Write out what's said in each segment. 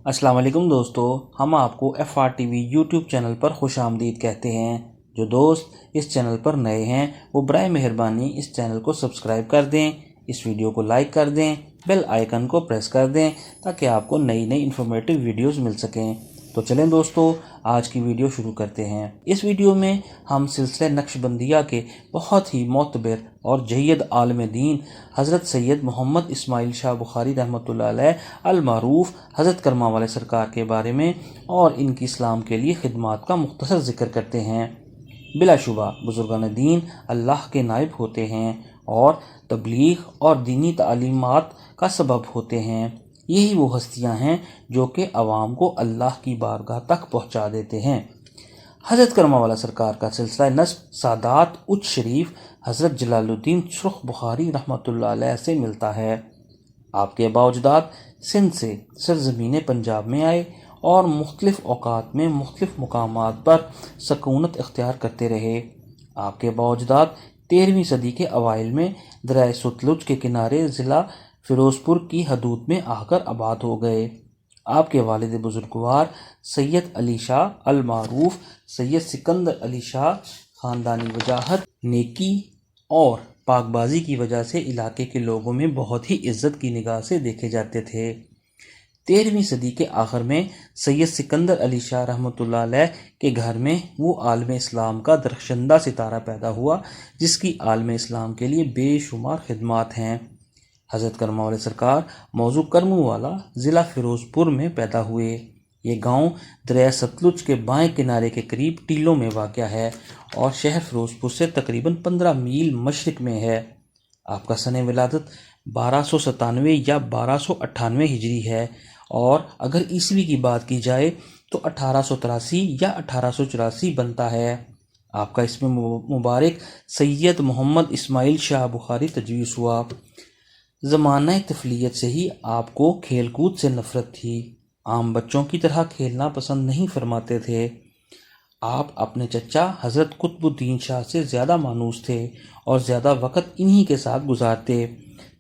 अस्सलाम वालेकुम दोस्तों, हम आपको FRTV यूट्यूब चैनल पर खुश आमदीद कहते हैं। जो दोस्त इस चैनल पर नए हैं वो बराए मेहरबानी इस चैनल को सब्सक्राइब कर दें, इस वीडियो को लाइक कर दें, बेल आइकन को प्रेस कर दें ताकि आपको नई नई इन्फॉर्मेटिव वीडियोस मिल सकें। तो चलें दोस्तों, आज की वीडियो शुरू करते हैं। इस वीडियो में हम सिलसिला नक्शबंदिया के बहुत ही मोतबर और जय्यद आलिम दीन हज़रत सैयद मोहम्मद इस्माइल शाह बुखारी रहमतुल्लाह अलैह अल मारूफ हज़रत करमा वाले सरकार के बारे में और इनकी इस्लाम के लिए खिदमात का मुख्तसर ज़िक्र करते हैं। बिलाशुबा बुज़ुर्गान दीन अल्लाह के नायब होते हैं और तबलीग और दीनी तालीमात का सबब होते हैं। यही वो हस्तियां हैं जो कि अवाम को अल्लाह की बारगाह तक पहुंचा देते हैं। हज़रत करमा वाला सरकार का सिलसिला नस्ब सादात उच्च शरीफ हज़रत जलालुद्दीन सुर्ख बुखारी रहमतुल्लाह अलैह से मिलता है। आपके बावजदाद सिंध से सरजमीन पंजाब में आए और मुख्तलिफ़ औक़ात में मुख्तलिफ़ मुकामात पर सकूनत इख्तियार करते रहे। आपके बावजदाद 13वीं सदी के अवाइल में दरिया सतलुज के किनारे ज़िला फ़िरोज़पुर की हदूद में आकर आबाद हो गए। आपके वालिद बुजुर्गवार सैयद अली शाह अल मारूफ सैयद सिकंदर अली शाह ख़ानदानी वजाहत, नेकी और पाकबाजी की वजह से इलाके के लोगों में बहुत ही इज्जत की निगाह से देखे जाते थे। 13वीं सदी के आखिर में सैयद सिकंदर अली शाह रहमतुल्लाह अलैह के घर में वो आलम इस्लाम का दरख्शंदा सितारा पैदा हुआ जिसकी आलम इस्लाम के लिए बेशुमार खिदमात हैं। हज़रत करमा वाले सरकार मौजू करमू वाला ज़िला फ़िरोज़पुर में पैदा हुए। ये गांव दरिया सतलुज के बाएं किनारे के करीब टीलों में वाक़या है और शहर फ़िरोज़पुर से तकरीबन 15 मील मशरिक़ में है। आपका सन विलादत 1297 या 1298 हिजरी है और अगर ईस्वी की बात की जाए तो 1883 या 1884 बनता है। आपका इसमें मुबारक सैयद मोहम्मद इस्माइल शाह बुखारी तजवीज़ हुआ। ज़माना तफलियत से ही आपको खेल कूद से नफ़रत थी। आम बच्चों की तरह खेलना पसंद नहीं फरमाते थे। आप अपने चचा हज़रत कुतुबुद्दीन शाह से ज़्यादा मानूस थे और ज़्यादा वक़्त इन्हीं के साथ गुजारते।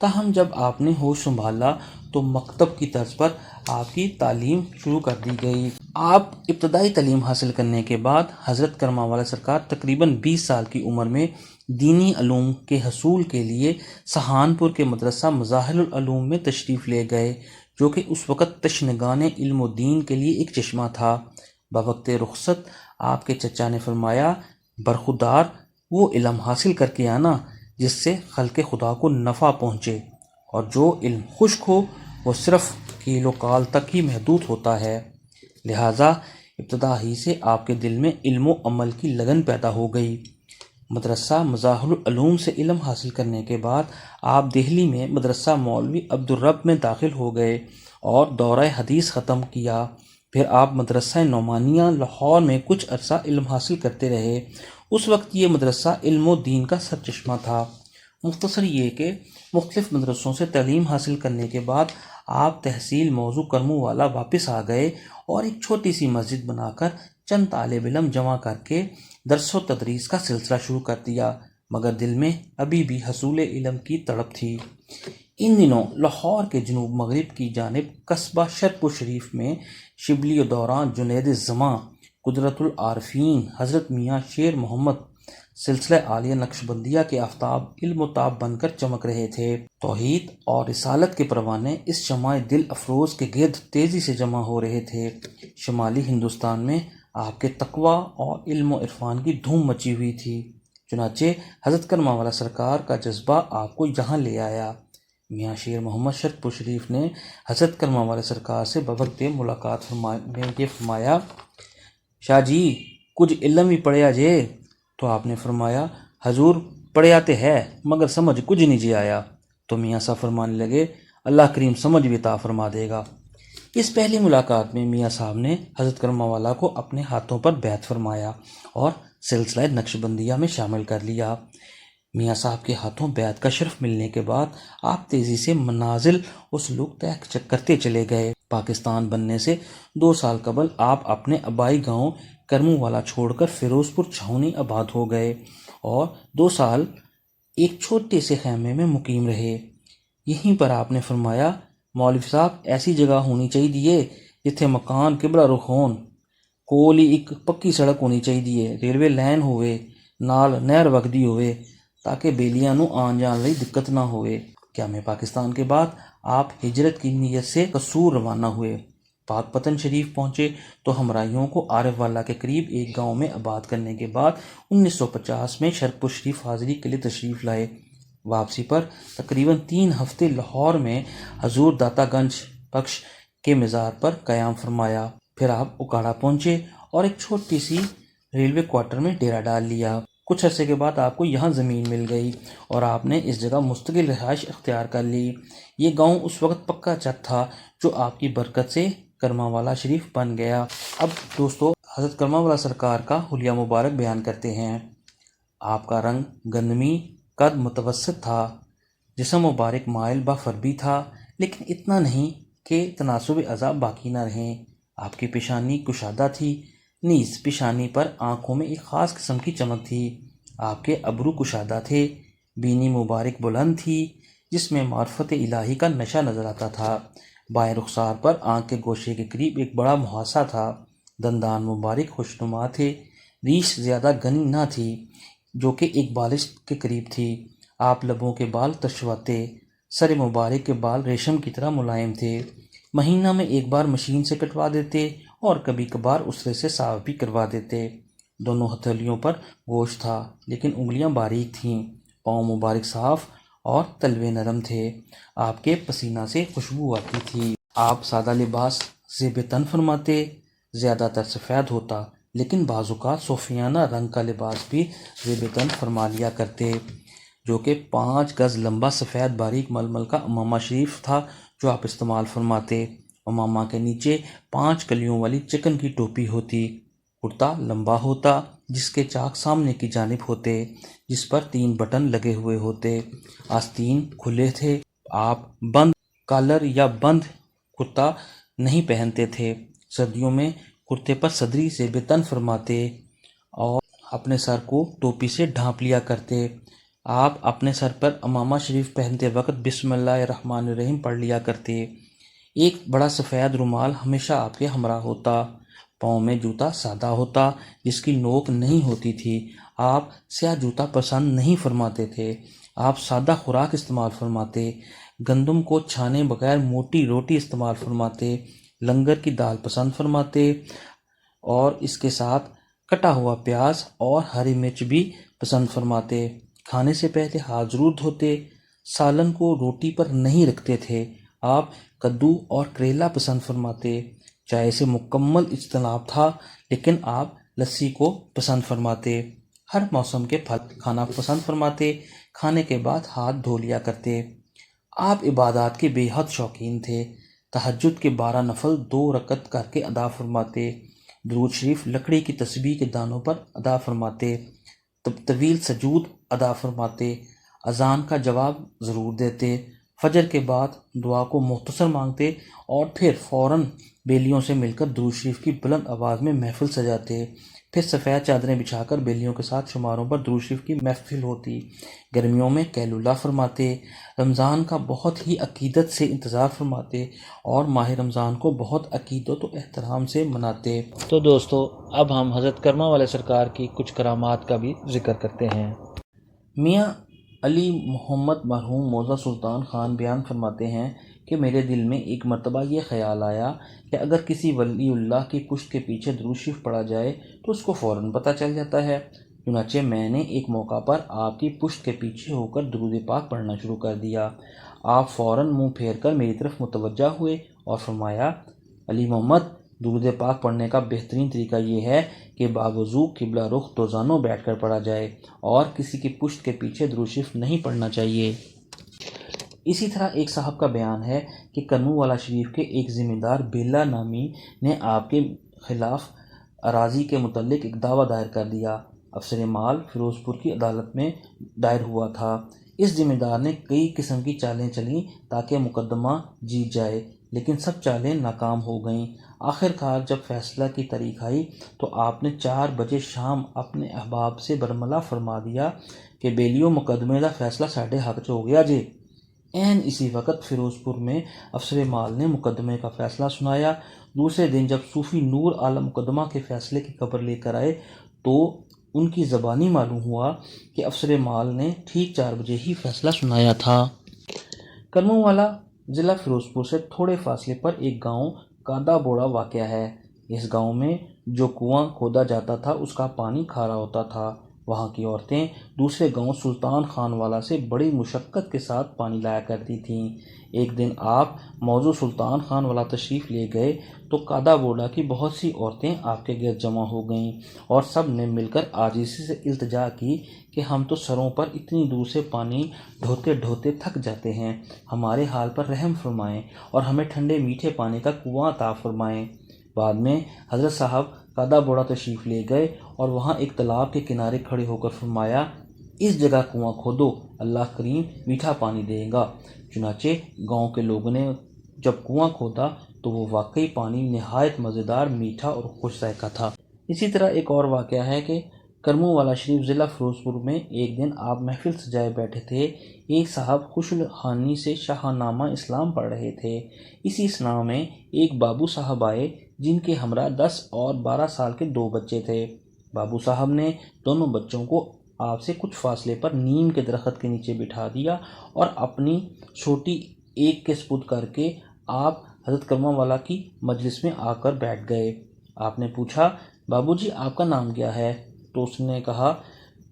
ताहम जब आपने होश संभाला तो मकतब की तर्ज पर आपकी तालीम शुरू कर दी गई। आप इब्तदाई तालीम हासिल करने के बाद हज़रत करमा वाला सरकार तकरीबन 20 साल की उम्र में दीनी अलूम के हसूल के लिए सहानपुर के मदरसा मज़ाहिरुल उलूम में तशरीफ़ ले गए, जो कि उस वक़्त तशनगान इल्म व दीन के लिए एक चश्मा था। बवक़्त रुख़सत आपके चचा ने फरमाया, बरखुदार वो इल्म हासिल करके आना जिससे खल्क़े खुदा को नफ़ा पहुँचे, और जो इल्म खुश्क हो वो सिर्फ़ कीलो काल तक ही महदूद होता है। लिहाजा इब्तदा ही से आपके दिल में इल्म व अमल की लगन पैदा हो गई। मदरसा मज़ाहिरुल उलूम से इल्म हासिल करने के बाद आप दिल्ली में मदरसा मौलवी अब्दुर्रब में दाखिल हो गए और दौरा हदीस ख़त्म किया। फिर आप मदरसा नौमानिया लाहौर में कुछ अरसा इल्म हासिल करते रहे। उस वक्त ये मदरसा इल्म व दीन का सरचश्मा था। मुख्तसर ये कि मुख्तलिफ़ मदरसों से तालीम हासिल करने के बाद आप तहसील मौजू करमू वाला वापस आ गए और एक छोटी सी मस्जिद बनाकर चंद तालिब इल्म जमा करके दर्स व तदरीस का सिलसिला शुरू कर दिया, मगर दिल में अभी भी हसूल इल्म की तड़प थी। इन दिनों लाहौर के जनूब मगरिब की जानिब कस्बा शरपुर शरीफ में शिबली दौरान जुनैद ज़मां कुदरतुल आरफीन हज़रत मियाँ शेर मोहम्मद सिलसिला आलिया नक्शबंदिया के आफ्ताब इल्म ताब बनकर चमक रहे थे। तौहीद और रिसालत के परवाने इस शमाए दिल अफरोज़ के गिर्द तेज़ी से जमा हो रहे थे। शुमाली हिंदुस्तान में आपके तकवा और इल्म व इरफान की धूम मची हुई थी। चुनाचे हज़रत करमा वाला सरकार का जज्बा आपको यहाँ ले आया। मियाँ शेर मोहम्मद शरपुर शरीफ ने हज़रत करमा वाले सरकार से बवक़्त मुलाकात में ये फरमाया, शाह जी कुछ इल्म भी पढ़िया जे। तो आपने फरमाया, हजूर पढ़िया ते है मगर समझ कुछ नहीं जी आया। तो मियाँ साहब फरमाने लगे, अल्लाह करीम समझ भी अता फरमा देगा। इस पहली मुलाकात में मियाँ साहब ने हज़रत करमा वाला को अपने हाथों पर बैत फरमाया और सिलसिला नक्शबंदिया में शामिल कर लिया। मियाँ साहब के हाथों बैत का शर्फ मिलने के बाद आप तेज़ी से मनाजिल और सलूक तय करते चले गए। पाकिस्तान बनने से 2 साल कबल आप अपने आबाई गांव करमू वाला छोड़कर फ़िरोज़पुर छावनी आबाद हो गए और 2 साल एक छोटे से खैमे में मुकीम रहे। यहीं पर आपने फरमाया, मौलवी साहब ऐसी जगह होनी चाहिए ਜਿੱਥੇ ਮਕਾਨ ਕਿਬਲਾ ਰੁਖ ਹੋਣ, ਕੋਲ ਹੀ ਇੱਕ ਪੱਕੀ ਸੜਕ ਹੋਣੀ ਚਾਹੀਦੀ ਹੈ, ਰੇਲਵੇ ਲਾਈਨ ਹੋਵੇ, ਨਾਲ ਨਹਿਰ ਵਗਦੀ ਹੋਵੇ ताकि बेलियां ਨੂੰ आन जान ਲਈ दिक्कत ना होवे। क्या में पाकिस्तान के बाद आप हिजरत की नीयत से कसूर रवाना हुए। पाकपतन शरीफ पहुंचे तो हमराइयों को आरिफ वाला के करीब एक गांव में आबाद करने के बाद 1950 में शरकपुर शरीफ हाजिरी के लिए तशरीफ़ लाए। वापसी पर तकरीबन 3 हफ्ते लाहौर में हजूर दातागंज बख्श के मज़ार पर क़याम फरमाया। फिर आप उकाड़ा पहुंचे और एक छोटी सी रेलवे क्वार्टर में डेरा डाल लिया। कुछ अरसे के बाद आपको यहाँ ज़मीन मिल गई और आपने इस जगह मुस्तकिल रिहाइश अख्तियार कर ली। ये गांव उस वक्त पक्का चक था जो आपकी बरकत से करमावाला शरीफ बन गया। अब दोस्तों हज़रत करमावाला सरकार का हुलिया मुबारक बयान करते हैं। आपका रंग गंदमी, कद मुतवस्सित था, जिस्म मुबारक माइल बाफरबी था, लेकिन इतना नहीं कि तनासुब अज़ाब बाकी न रहें। आपकी पेशानी कुशादा थी, नीज़ पेशानी पर आँखों में एक ख़ास किस्म की चमक थी। आपके अबरू कुशादा थे, बीनी मुबारक बुलंद थी जिसमें मार्फत इलाही का नशा नज़र आता था। बाएं रुखसार पर आँख के गोशे के करीब एक बड़ा मुहासा था। दंदान मुबारक खुशनुमा थे, रीश ज़्यादा घनी ना थी जो कि एक बालिश के करीब थी। आप लबों के बाल तशवाते, सर मुबारक के बाल रेशम की तरह मुलायम थे। महीना में एक बार मशीन से कटवा देते और कभी कभार उससे से साफ भी करवा देते। दोनों हथेलियों पर गोश्त था लेकिन उंगलियां बारीक थीं। पाँव मुबारक साफ और तलवे नरम थे। आपके पसीना से खुशबू आती थी। आप सादा लिबास ज़ेब तन फरमाते, ज़्यादातर सफ़ेद होता लेकिन बाज़ुकात सूफियाना रंग का लिबास भी ज़ेब तन फरमा लिया करते, जो कि 5 गज़ लंबा सफ़ेद बारीक मलमल का अमामा शरीफ था जो आप इस्तेमाल फरमाते। अमामा के नीचे 5 कलियों वाली चिकन की टोपी होती। कुर्ता लंबा होता जिसके चाक सामने की जानिब होते, जिस पर 3 बटन लगे हुए होते। आस्तीन खुले थे। आप बंद कॉलर या बंद कुर्ता नहीं पहनते थे। सर्दियों में कुर्ते पर सदरी से बेतन फरमाते और अपने सर को टोपी से ढांप लिया करते। आप अपने सर पर अमामा शरीफ पहनते वक्त बिस्मिल्लाहिर्रहमानिर्रहीम पढ़ लिया करते। एक बड़ा सफ़ेद रुमाल हमेशा आपके हमरा होता। पाँव में जूता सादा होता जिसकी नोक नहीं होती थी। आप स्याह जूता पसंद नहीं फरमाते थे। आप सादा खुराक इस्तेमाल फरमाते। गंदम को छाने बगैर मोटी रोटी इस्तेमाल फरमाते। लंगर की दाल पसंद फरमाते और इसके साथ कटा हुआ प्याज और हरी मिर्च भी पसंद फरमाते। खाने से पहले हाथ ज़रूर धोते। सालन को रोटी पर नहीं रखते थे। आप कद्दू और करेला पसंद फरमाते। चाय से मुकम्मल इज्तनाब था लेकिन आप लस्सी को पसंद फरमाते। हर मौसम के फल खाना पसंद फरमाते। खाने के बाद हाथ धो लिया करते। आप इबादत के बेहद शौकीन थे। तहज्जुद के 12 नफल 2 रकत करके अदा फरमाते। दुरूद शरीफ लकड़ी की तस्बीह के दानों पर अदा फरमाते। तवील सजूद अदा फरमाते। अजान का जवाब ज़रूर देते। फजर के बाद दुआ को मुख्तसर मांगते और फिर फ़ौरन बेलियों से मिलकर दुरूद शरीफ की बुलंद आवाज़ में महफिल सजाते। फिर सफ़ेद चादरें बिछाकर बेलियों के साथ शुमारों पर दुरूद शरीफ की महफिल होती। गर्मियों में कैलुला फरमाते। रमज़ान का बहुत ही अकीदत से इंतज़ार फरमाते और माह रमज़ान को बहुत अकीदत व एहतराम से मनाते। तो दोस्तों अब हम हज़रत करमावाला सरकार की कुछ करामात का भी ज़िक्र करते हैं। मियाँ अली मोहम्मद मरहूम मौज़ा सुल्तान ख़ान बयान फरमाते हैं कि मेरे दिल में एक मरतबा ये ख़याल आया कि अगर किसी वलीउल्लाह की पुश्त के पीछे दुरूद शरीफ पढ़ा जाए तो उसको फ़ौरन पता चल जाता है। चुनांचे मैंने एक मौका पर आपकी पुश्त के पीछे होकर दुरूद पाक पढ़ना शुरू कर दिया। आप फ़ौरन मुँह फेर कर मेरी तरफ मुतवज्जा हुए और फरमाया, अली मोहम्मद, दुरूद पाक पढ़ने का बेहतरीन तरीका ये है कि बावजू किबला रुख दोजानों बैठ कर पढ़ा जाए और किसी की पुश्त के पीछे दुरूद शरीफ नहीं पढ़ना चाहिए। इसी तरह एक साहब का बयान है कि करमूवाला शरीफ के एक ज़िम्मेदार बेला नामी ने आपके ख़िलाफ़ अराज़ी के मुतल्लिक एक दावा दायर कर दिया। अफसर माल फ़िरोज़पुर की अदालत में दायर हुआ था। इस ज़िम्मेदार ने कई किस्म की चालें चलीं ताकि मुकदमा जीत जाए, लेकिन सब चालें नाकाम हो गईं। आखिरकार जब फ़ैसला की तारीख आई तो आपने 4 बजे शाम अपने अहबाब से बरमला फरमा दिया कि बेलियो मुकदमे का फ़ैसला साढ़े हक च हो गया जे। اسی وقت فیروزپور میں افسر مال نے مقدمے کا فیصلہ سنایا۔ دوسرے دن جب صوفی نور عالم مقدمہ کے فیصلے کی خبر لے کر آئے تو ان کی زبانی معلوم ہوا کہ افسر مال نے ٹھیک 4 بجے ہی فیصلہ سنایا تھا۔ کرموں والا ضلع فیروزپور سے تھوڑے فاصلے پر ایک گاؤں کادا بوڑا واقع ہے۔ اس گاؤں میں جو کنواں کھودا جاتا تھا اس کا پانی کھارا ہوتا تھا۔ وہاں کی عورتیں دوسرے گاؤں سلطان خان والا سے بڑی مشقت کے ساتھ پانی لایا کرتی تھیں۔ ایک دن آپ موضوع سلطان خان والا تشریف لے گئے تو کادا بوڑا کی بہت سی عورتیں آپ کے گرد جمع ہو گئیں اور سب نے مل کر عاجزی سے التجا کی کہ ہم تو سروں پر اتنی دور سے پانی ڈھوتے ڈھوتے تھک جاتے ہیں، ہمارے حال پر رحم فرمائیں اور ہمیں ٹھنڈے میٹھے پانی کا کنواں عطا فرمائیں۔ بعد میں حضرت صاحب کادا بوڑا تشریف لے گئے اور وہاں ایک تالاب کے کنارے کھڑے ہو کر فرمایا، اس جگہ کنواں کھودو، اللہ کریم میٹھا پانی دے گا۔ چنانچہ گاؤں کے لوگوں نے جب کنواں کھودا تو وہ واقعی پانی نہایت مزیدار، میٹھا اور خوش ذائقہ تھا۔ اسی طرح ایک اور واقعہ ہے کہ کرموں والا شریف ضلع فیروزپور میں ایک دن آپ محفل سجائے بیٹھے تھے۔ ایک صاحب خوش الحانی سے شاہ نامہ اسلام پڑھ رہے تھے۔ اسی اثناء میں ایک بابو صاحب آئے جن کے ہمراہ 10 اور 12 سال کے 2 بچے تھے۔ بابو صاحب نے دونوں بچوں کو آپ سے کچھ فاصلے پر نیم کے درخت کے نیچے بٹھا دیا اور اپنی چھوٹی ایک کے سپرد کر کے آپ حضرت کرمہ والا کی مجلس میں آ کر بیٹھ گئے۔ آپ نے پوچھا، بابو جی آپ کا نام کیا ہے؟ تو اس نے کہا،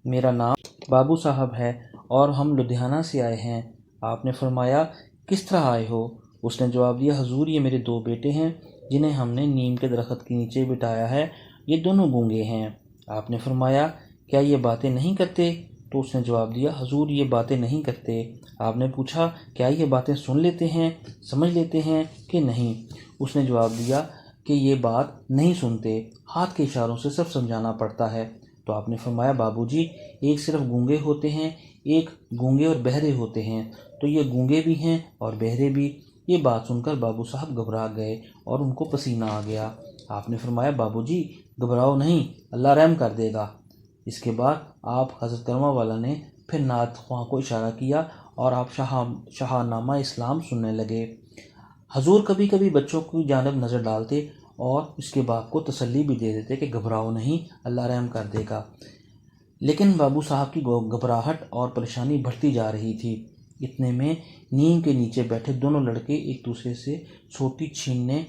میرا نام بابو صاحب ہے اور ہم لدھیانہ سے آئے ہیں۔ آپ نے فرمایا، کس طرح آئے ہو؟ اس نے جواب دیا، حضور یہ میرے 2 بیٹے ہیں جنہیں ہم نے نیم کے درخت کے نیچے بٹھایا ہے، یہ دونوں گونگے ہیں۔ آپ نے فرمایا، کیا یہ باتیں نہیں کرتے؟ تو اس نے جواب دیا، حضور یہ باتیں نہیں کرتے۔ آپ نے پوچھا، کیا یہ باتیں سن لیتے ہیں، سمجھ لیتے ہیں کہ نہیں؟ اس نے جواب دیا کہ یہ بات نہیں سنتے، ہاتھ کے اشاروں سے سب سمجھانا پڑتا ہے۔ تو آپ نے فرمایا، بابو جی ایک صرف گونگے ہوتے ہیں، ایک گونگے اور بہرے ہوتے ہیں، تو یہ گونگے بھی ہیں اور بہرے بھی۔ یہ بات سن کر بابو صاحب گھبرا گئے اور ان کو پسینہ آ گیا۔ آپ نے فرمایا، بابو جی گھبراؤ نہیں، اللہ رحم کر دے گا۔ اس کے بعد آپ حضرت کرمہ والا نے پھر نعت خواں کو اشارہ کیا اور آپ شاہ نامہ اسلام سننے لگے۔ حضور کبھی کبھی بچوں کی جانب نظر ڈالتے اور اس کے باپ کو تسلی بھی دے دیتے کہ گھبراؤ نہیں، اللہ رحم کر دے گا۔ لیکن بابو صاحب کی گھبراہٹ اور پریشانی بڑھتی جا رہی تھی۔ اتنے میں نیم کے نیچے بیٹھے دونوں لڑکے ایک دوسرے سے سوٹی چھیننے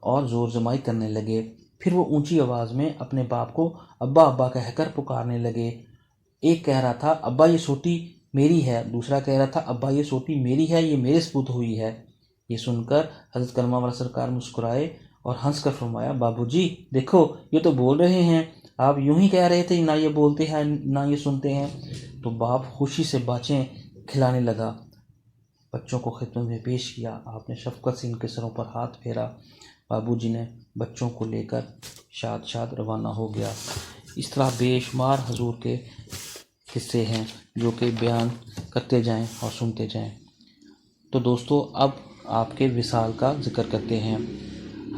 اور زور زمائی کرنے لگے۔ پھر وہ اونچی آواز میں اپنے باپ کو ابا ابا کہہ کر پکارنے لگے۔ ایک کہہ رہا تھا، ابا یہ سوٹی میری ہے، دوسرا کہہ رہا تھا، ابا یہ سوٹی میری ہے، یہ میرے سپرد ہوئی ہے۔ یہ سن کر حضرت کرمہ والا سرکار مسکرائے اور ہنس کر فرمایا، بابو جی دیکھو یہ تو بول رہے ہیں، آپ یوں ہی کہہ رہے تھے، نہ یہ بولتے ہیں نہ یہ سنتے ہیں۔ تو باپ خوشی سے باچیں کھلانے لگا، بچوں کو خدمت میں پیش کیا۔ آپ نے شفقت سے ان کے سروں پر ہاتھ پھیرا۔ بابو جی نے بچوں کو لے کر شاد شاد روانہ ہو گیا۔ اس طرح بے شمار حضور کے قصے ہیں جو کہ بیان کرتے جائیں اور سنتے جائیں۔ تو دوستو اب آپ کے وصال کا ذکر کرتے ہیں۔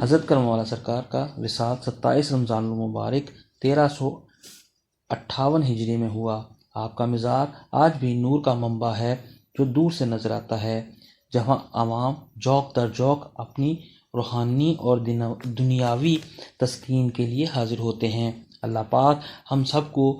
حضرت کرمہ والا سرکار کا وصال 27 رمضان المبارک 1358 ہجری میں ہوا۔ آپ کا مزار آج بھی نور کا منبع ہے جو دور سے نظر آتا ہے، جہاں عوام جوق در جوق اپنی روحانی اور دنیاوی تسکین کے لیے حاضر ہوتے ہیں۔ اللہ پاک ہم سب کو